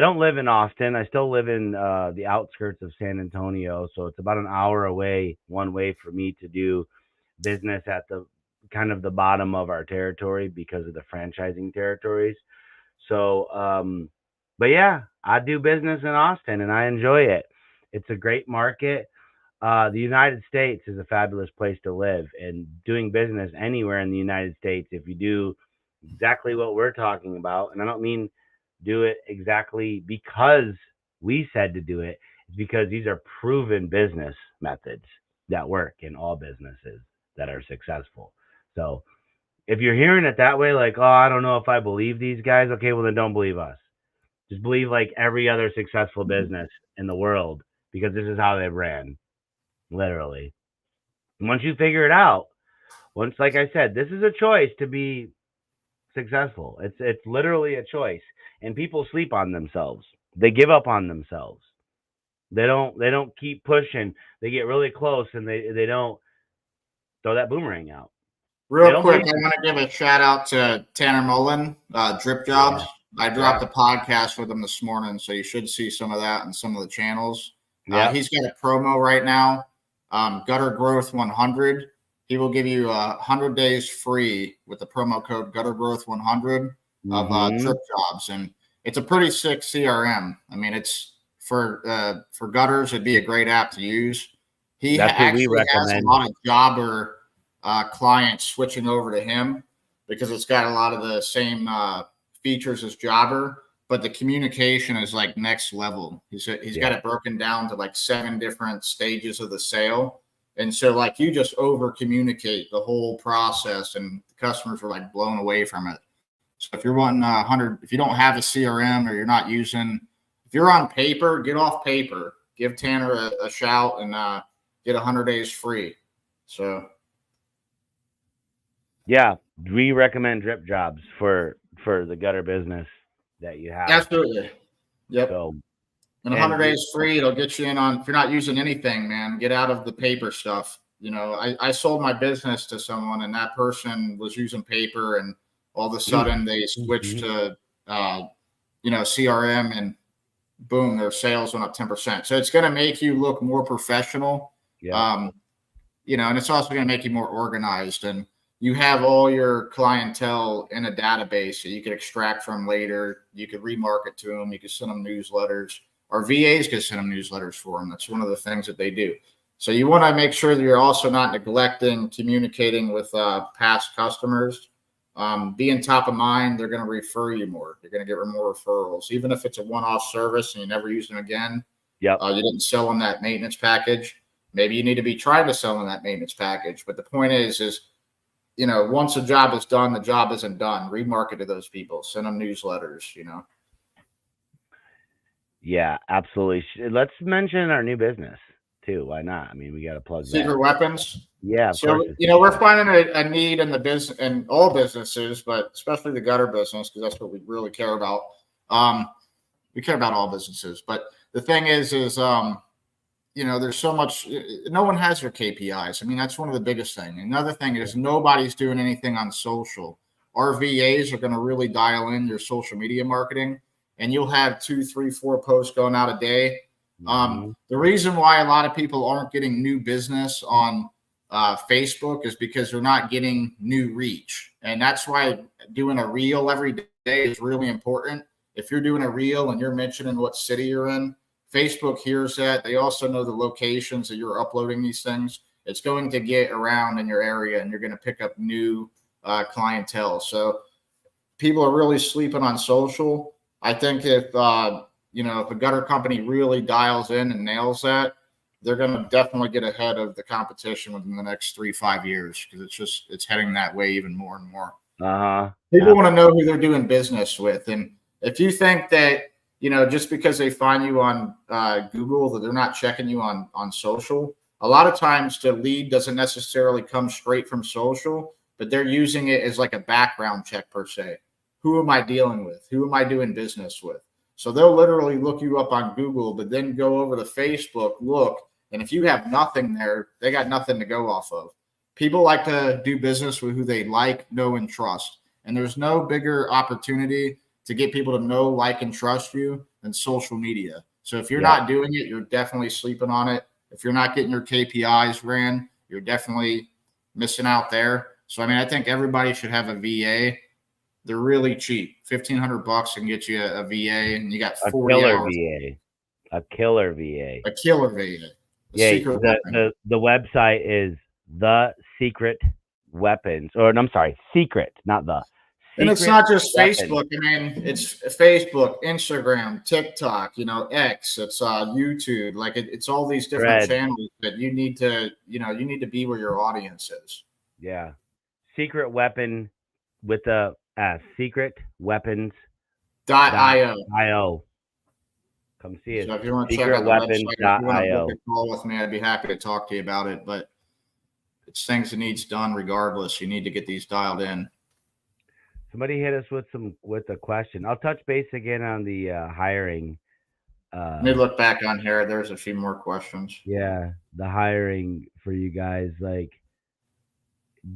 don't live in Austin. I still live in the outskirts of San Antonio, so it's about an hour away one way for me to do business at the kind of the bottom of our territory because of the franchising territories. So, but yeah, I do business in Austin and I enjoy it. It's a great market. The United States is a fabulous place to live, and doing business anywhere in the United States, if you do exactly what we're talking about, and I don't mean do it exactly because we said to do it, it's because these are proven business methods that work in all businesses that are successful. So if you're hearing it that way, like, oh, I don't know if I believe these guys, okay, well then don't believe us. Just believe like every other successful business in the world, because this is how they ran, literally. And once you figure it out, like I said, this is a choice to be successful. It's literally a choice, and people sleep on themselves. They give up on themselves. They don't keep pushing. They get really close, and they don't throw that boomerang out. Real quick, I want to give a shout out to Tanner Mullen, Drip Jobs. Yeah. I dropped a podcast with him this morning, so you should see some of that on some of the channels. He's got a promo right now, Gutter Growth 100. He will give you 100 days free with the promo code Gutter Growth 100 of Drip Jobs, and it's a pretty sick CRM. I mean, it's for gutters, it'd be a great app to use. He actually has a lot of jobber clients switching over to him because it's got a lot of the same features as Jobber, but the communication is like next level. He's got it broken down to like 7 different stages of the sale. And so like you just over communicate the whole process, and the customers are like blown away from it. So if you're wanting 100, if you don't have a CRM or you're not using, if you're on paper, get off paper, give Tanner a shout and get 100 days free. So. Yeah, we recommend Drip Jobs for the gutter business that you have. Absolutely. Yep. So, and 100 days free, it'll get you in on, if you're not using anything, man, get out of the paper stuff. I sold my business to someone, and that person was using paper, and all of a sudden they switched to, CRM, and boom, their sales went up 10%. So it's going to make you look more professional. Yeah. And it's also going to make you more organized, and you have all your clientele in a database that you could extract from later. You could remarket to them. You could send them newsletters, or VAs could send them newsletters for them. That's one of the things that they do. So you want to make sure that you're also not neglecting communicating with past customers. Being top of mind, they're going to refer you more. You're going to get more referrals. Even if it's a one-off service and you never use them again, you didn't sell them that maintenance package. Maybe you need to be trying to sell them that maintenance package. But the point is once a job is done, the job isn't done. Remarket to those people. Send them newsletters, Yeah, absolutely. Let's mention our new business, too. Why not? I mean, we got to plug Secret Weapons. Yeah, of course. We're finding a need in the business, in all businesses, but especially the gutter business, because that's what we really care about. We care about all businesses. But the thing is there's so much, no one has their KPIs. I mean, that's one of the biggest things. Another thing is nobody's doing anything on social. Our VAs are going to really dial in your social media marketing, and you'll have 2, 3, 4 posts going out a day. The reason why a lot of people aren't getting new business on Facebook is because they're not getting new reach. And that's why doing a reel every day is really important. If you're doing a reel and you're mentioning what city you're in, Facebook hears that. They also know the locations that you're uploading these things. It's going to get around in your area and you're going to pick up new clientele. So people are really sleeping on social. I think if if a gutter company really dials in and nails that, they're going to definitely get ahead of the competition within the next 3-5 years because it's heading that way even more and more. People want to know who they're doing business with, and if you think that just because they find you on Google that they're not checking you on social, a lot of times the lead doesn't necessarily come straight from social, but they're using it as like a background check per se. Who am I dealing with? Who am I doing business with? So they'll literally look you up on Google, but then go over to Facebook, look, and if you have nothing there, they got nothing to go off of. People like to do business with who they like, know, and trust. And there's no bigger opportunity to get people to know, like, and trust you than social media. So if you're not doing it, you're definitely sleeping on it. If you're not getting your KPIs ran, you're definitely missing out there. So, I think everybody should have a VA. They're really cheap. $1,500 can get you a VA, and you got 40 hours. A killer VA. A killer VA. The website is The Secret Weapons, Secret, not the. And it's not just Facebook. It's Facebook, Instagram, TikTok, X. It's YouTube. Like it's all these different channels that you need to be where your audience is. Yeah, Secret Weapon with the secretweapons.io. Come see it. So if you want to check out the website, if you want to book a call with me, I'd be happy to talk to you about it. But it's things that needs done regardless. You need to get these dialed in. Somebody hit us with a question. I'll touch base again on the hiring. Let me look back on here. There's a few more questions. Yeah, the hiring for you guys, like,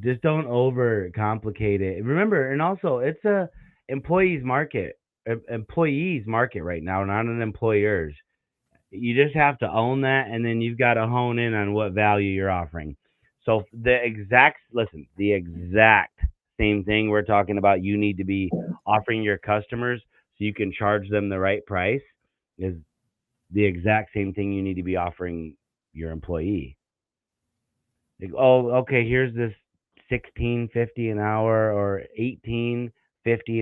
just don't overcomplicate it. Remember, and also it's a employees market right now, not an employers. You just have to own that, and then you've got to hone in on what value you're offering. So the exact same thing we're talking about, you need to be offering your customers so you can charge them the right price, is the exact same thing you need to be offering your employee. Like, oh, okay, here's this $16.50 an hour, or $18.50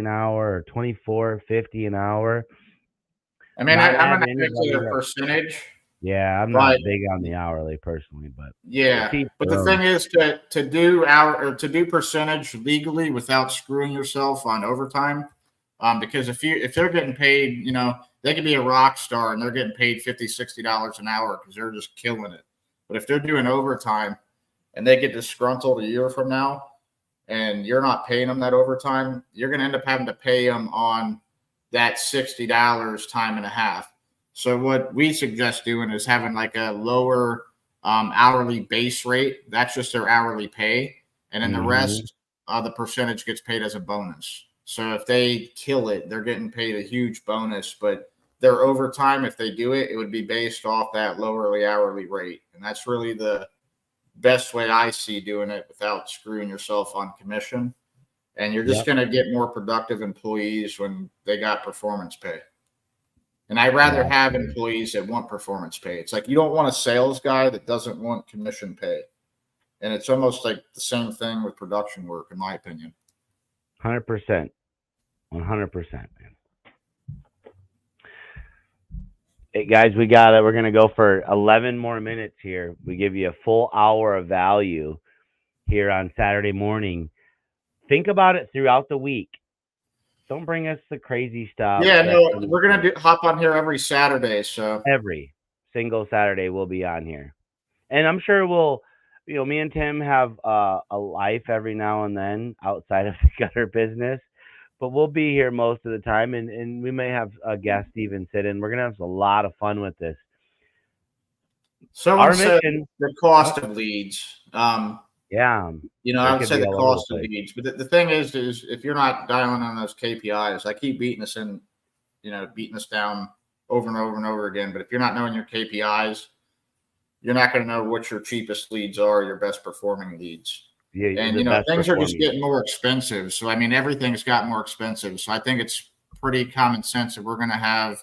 an hour, or $24.50 an hour. I'm an executive percentage. Yeah, I'm not big on the hourly personally, but but the thing is to do percentage legally without screwing yourself on overtime. Because if they're getting paid, they could be a rock star and they're getting paid $50-$60 an hour because they're just killing it. But if they're doing overtime and they get disgruntled a year from now and you're not paying them that overtime, you're going to end up having to pay them on that $60 time and a half. So what we suggest doing is having like a lower hourly base rate. That's just their hourly pay. And then the rest, the percentage gets paid as a bonus. So if they kill it, they're getting paid a huge bonus. But their overtime, if they do it, it would be based off that lowerly hourly rate. And that's really the best way I see doing it without screwing yourself on commission. And you're just going to get more productive employees when they got performance pay. And I'd rather have employees that want performance pay. It's like you don't want a sales guy that doesn't want commission pay. And it's almost like the same thing with production work, in my opinion. 100%. 100%, man. Hey, guys, we're going to go for 11 more minutes here. We give you a full hour of value here on Saturday morning. Think about it throughout the week. Don't bring us the crazy stuff. Yeah, no, we're going to hop on here every Saturday. So every single Saturday we'll be on here. And I'm sure we'll, me and Tim have a life every now and then outside of the gutter business. But we'll be here most of the time, and we may have a guest even sit in. We're going to have a lot of fun with this. Someone said the cost of leads. Yeah. I would say the cost of leads. But the thing is if you're not dialing on those KPIs, I keep beating us down over and over and over again. But if you're not knowing your KPIs, you're not going to know what your cheapest leads are, your best performing leads. Yeah, And, the best things are just performing. getting more expensive. So, I mean, everything's got more expensive. So I think it's pretty common sense that we're going to have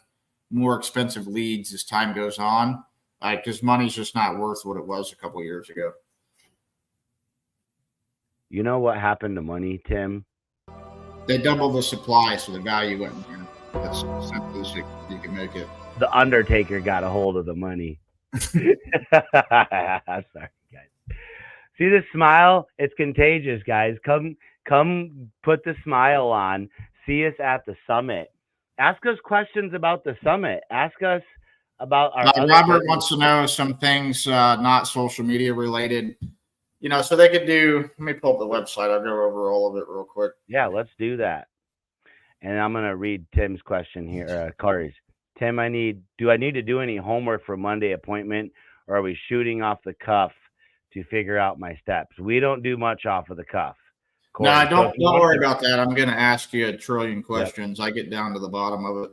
more expensive leads as time goes on, because money's just not worth what it was a couple of years ago. You know what happened to money, Tim? They doubled the supply, so the value went down. That's simplistic. You can make it. The Undertaker got a hold of the money. Sorry, guys. See this smile? It's contagious, guys. Come put the smile on. See us at the summit. Ask us questions about the summit. Ask us about our other Robert business. wants to know some things not social media related. So they could do. Let me pull up the website. I'll go over all of it real quick. Yeah, let's do that. And I'm gonna read Tim's question here. Corey's. Tim, do I need to do any homework for Monday appointment, or are we shooting off the cuff to figure out my steps? We don't do much off of the cuff. Corey, No, so don't if you worry want about that. I'm going to ask you a trillion Yep, questions. I get down to the bottom of it.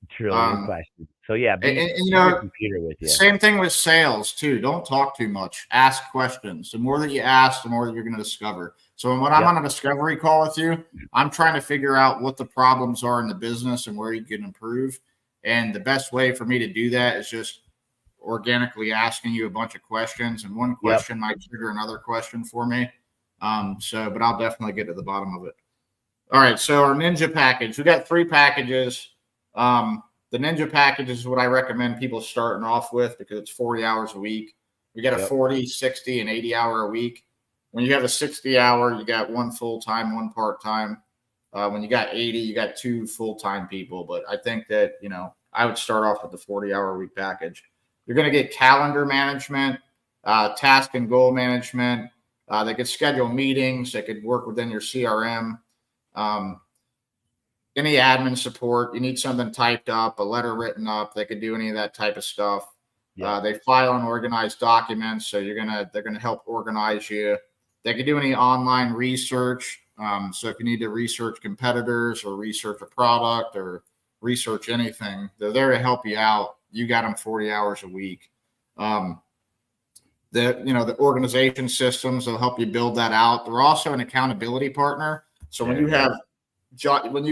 trillion questions. So yeah, And, keep your computer with you. same thing with sales too. Don't talk too much. Ask questions. The more that you ask, the more that you're going to discover. So when I'm Yep. on a discovery call with you, I'm trying to figure out what the problems are in the business and where you can improve. And the best way for me to do that is just organically asking you a bunch of questions. And one Yep. question might trigger another question for me. But I'll definitely get to the bottom of it. All right. So our Ninja package, we got 3 packages. The Ninja package is what I recommend people starting off with because it's 40 hours a week. We got a Yep. 40, 60, and 80 hour a week. When you have a 60 hour, you got 1 full-time, 1 part-time. When you got 80, you got 2 full-time people. But I think that, I would start off with the 40-hour week package. You're going to get calendar management, task and goal management. They could schedule meetings. They could work within your CRM. Any admin support. You need something typed up, a letter written up. They could do any of that type of stuff. Yep. They file and organize documents, so they're gonna help organize you. They could do any online research. So if you need to research competitors or research a product or research anything, they're there to help you out. You got them 40 hours a week. The organization systems will help you build that out. They're also an accountability partner. So when you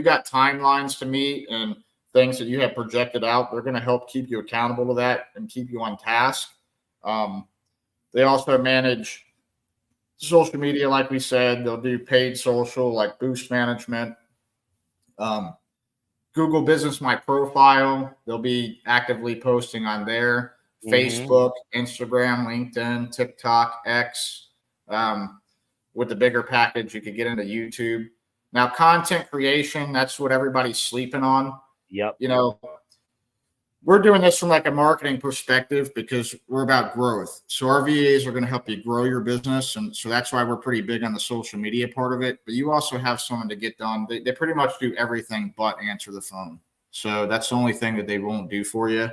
got timelines to meet and things that you have projected out, they're going to help keep you accountable to that and keep you on task. They also manage social media, like we said. They'll do paid social, like boost management. Google Business My Profile, they'll be actively posting on there. Facebook, Instagram, LinkedIn, TikTok, X. With the bigger package, you could get into YouTube. Now, content creation, that's what everybody's sleeping on. Yep. We're doing this from like a marketing perspective because we're about growth. So our VAs are going to help you grow your business. And so that's why we're pretty big on the social media part of it. But you also have someone to get done. They pretty much do everything but answer the phone. So that's the only thing that they won't do for you.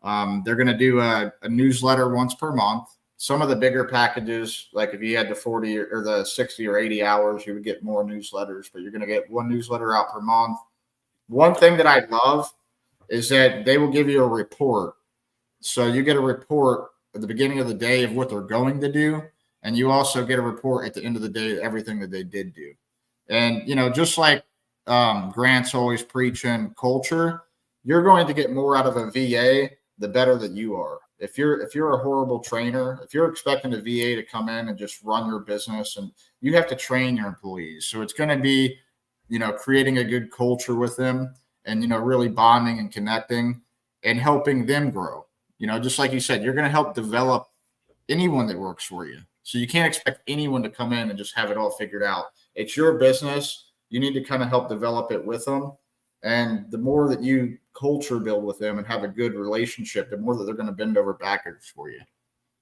They're going to do a newsletter once per month. Some of the bigger packages, like if you had the 40 or the 60 or 80 hours, you would get more newsletters, but you're going to get 1 newsletter out per month. One thing that I love is that they will give you a report. So you get a report at the beginning of the day of what they're going to do. And you also get a report at the end of the day, everything that they did do. And, just like Grant's always preaching culture, you're going to get more out of a VA the better that you are. If you're a horrible trainer, if you're expecting a VA to come in and just run your business, and you have to train your employees. So it's going to be, creating a good culture with them and, really bonding and connecting and helping them grow. Just like you said, you're going to help develop anyone that works for you. So you can't expect anyone to come in and just have it all figured out. It's your business. You need to kind of help develop it with them. And the more that you culture build with them and have a good relationship, the more that they're going to bend over backwards for you.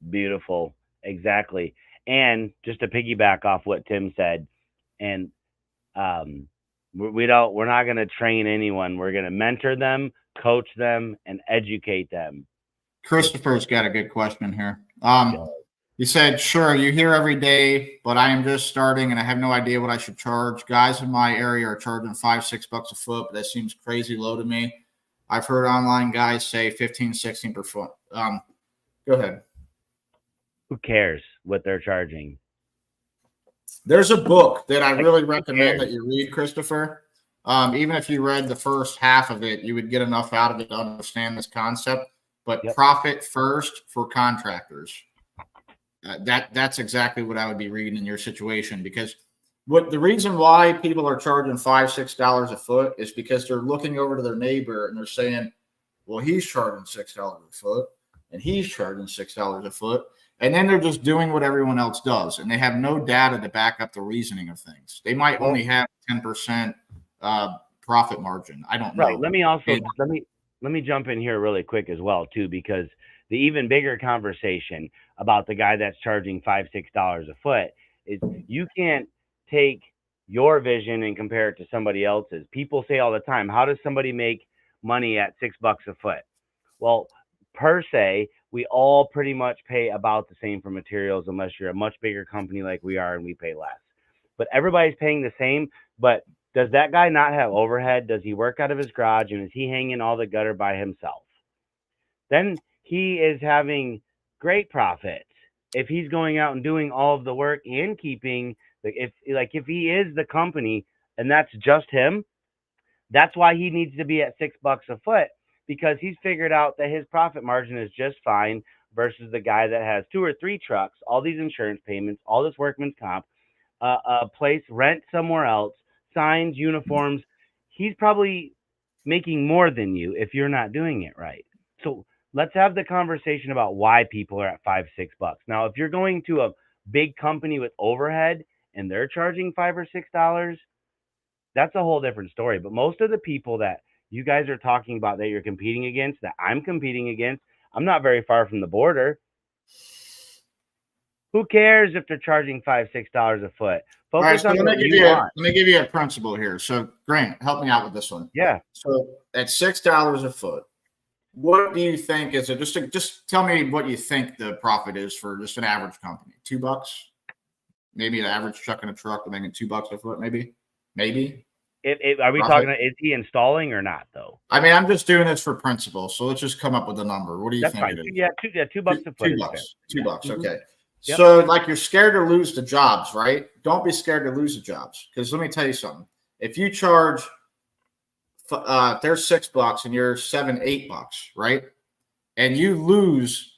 Beautiful. Exactly. And just to piggyback off what Tim said, and we're not going to train anyone. We're going to mentor them, coach them, and educate them. Christopher's got a good question here. He said, sure, you hear every day, but I am just starting and I have no idea what I should charge. Guys in my area are charging $5-6 a foot, but that seems crazy low to me. I've heard online guys say 15, 16 per foot. Go ahead. Who cares what they're charging? There's a book that I really Who recommend cares? that you read, Christopher. Even if you read the first half of it, you would get enough out of it to understand this concept. But Yep. Profit First for Contractors. That's exactly what I would be reading in your situation, because what the reason why people are charging $5-6 a foot is because they're looking over to their neighbor and they're saying, well, he's charging $6 a foot and he's charging $6 a foot. And then they're just doing what everyone else does. And they have no data to back up the reasoning of things. They might only have 10% profit margin. I don't know. Right. Let me jump in here really quick as well too, because the even bigger conversation about the guy that's charging $5-6 a foot is you can't take your vision and compare it to somebody else's. People say all the time, how does somebody make money at $6 a foot? Well, per se, we all pretty much pay about the same for materials unless you're a much bigger company like we are and we pay less. But everybody's paying the same. But does that guy not have overhead? Does he work out of his garage and is he hanging all the gutter by himself? Then he is having great profits. If he's going out and doing all of the work and keeping, if he is the company and that's just him, that's why he needs to be at $6 a foot, because he's figured out that his profit margin is just fine versus the guy that has 2 or 3 trucks, all these insurance payments, all this workman's comp, a place rent somewhere else, signs, uniforms. He's probably making more than you if you're not doing it right. So let's have the conversation about why people are at $5-6. Now, if you're going to a big company with overhead and they're charging $5 or $6, that's a whole different story. But most of the people that you guys are talking about that you're competing against, that I'm competing against, I'm not very far from the border. Who cares if they're charging $5-6 a foot? All right, Focus so on let what me you want. give you a principle here. So Grant, help me out with this one. Yeah. So at $6 a foot, what do you think is it? Just tell me what you think the profit is for just an average company. $2, maybe an average truck and a truck they're making $2 a foot, maybe. Are we Profit? talking? Is he installing or not though? I mean, I'm just doing this for principle, so let's just come up with a number. What do you That's think fine. it is? Yeah, $2 a foot. $2. Okay. Yep. So, like, you're scared to lose the jobs, right? Don't be scared to lose the jobs, because let me tell you something. If you charge, there's $6 and you're $7-8, right? And you lose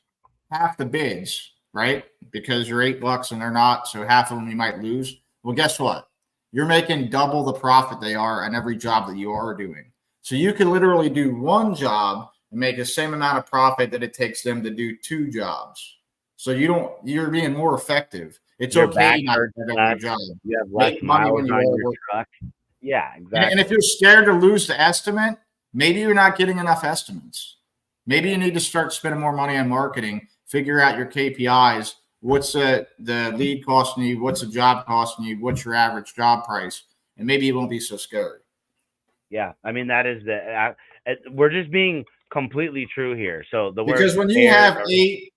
half the bids, right? Because you're $8 and they're not, so half of them you might lose. Well, guess what? You're making double the profit they are on every job that you are doing. So you can literally do one job and make the same amount of profit that it takes them to do 2 jobs. So you're being more effective. It's okay not to do every job. You have less miles on your truck. Yeah, exactly. And if you're scared to lose the estimate, maybe you're not getting enough estimates. Maybe you need to start spending more money on marketing, figure out your KPIs. What's the lead costing you? What's the job costing you? What's your average job price? And maybe it won't be so scary. Yeah, I mean, that is we're just being completely true here. So because when you have 8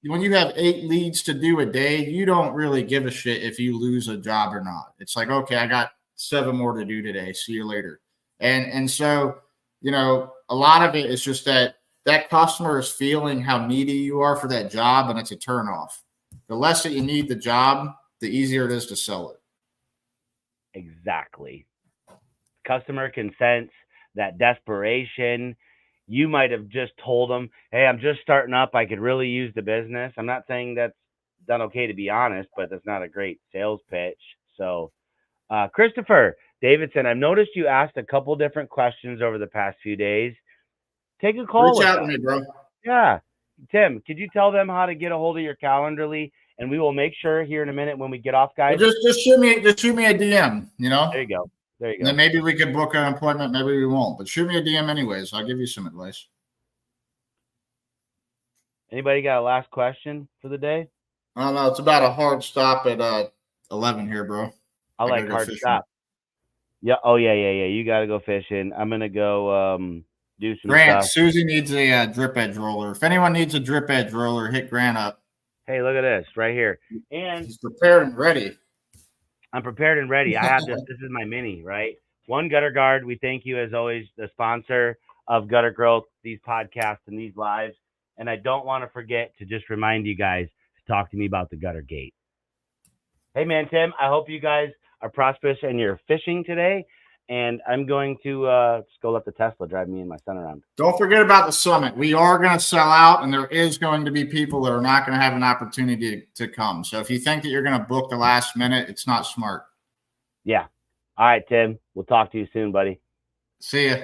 leads to do a day, you don't really give a shit if you lose a job or not. It's like, okay, I got 7 more to do today. See you later. And so, a lot of it is just that customer is feeling how needy you are for that job, and it's a turnoff. The less that you need the job, the easier it is to sell it. Exactly. Customer can sense that desperation. You might have just told them, hey, I'm just starting up. I could really use the business. I'm not saying that's done okay, to be honest, but that's not a great sales pitch. So, Christopher Davidson, I've noticed you asked a couple different questions over the past few days. Take a call. Reach out to me, bro. Yeah. Tim, could you tell them how to get a hold of your Calendarly? And we will make sure here in a minute when we get off, guys. Well, just shoot me a DM, There you go. And then maybe we could book an appointment. Maybe we won't. But shoot me a DM anyways. I'll give you some advice. Anybody got a last question for the day? I don't know. It's about a hard stop at 11 here, bro. I like hard stop. Yeah. Oh, yeah. You got to go fishing. I'm going to go do some Grant, stuff. Susie needs a drip edge roller. If anyone needs a drip edge roller, hit Grant up. Hey, look at this right here. And he's prepared and ready. I'm prepared and ready. I have this. This is my mini, right? One Gutter Guard. We thank you, as always, the sponsor of Gutter Growth, these podcasts and these lives. And I don't want to forget to just remind you guys, talk to me about the gutter gate. Hey, man, Tim, I hope you guys are prosperous and you're fishing today. And I'm going to just go let the Tesla drive me and my son around. Don't forget about the summit. We are going to sell out, and there is going to be people that are not going to have an opportunity to come. So if you think that you're going to book the last minute, it's not smart. Yeah. All right, Tim. We'll talk to you soon, buddy. See ya.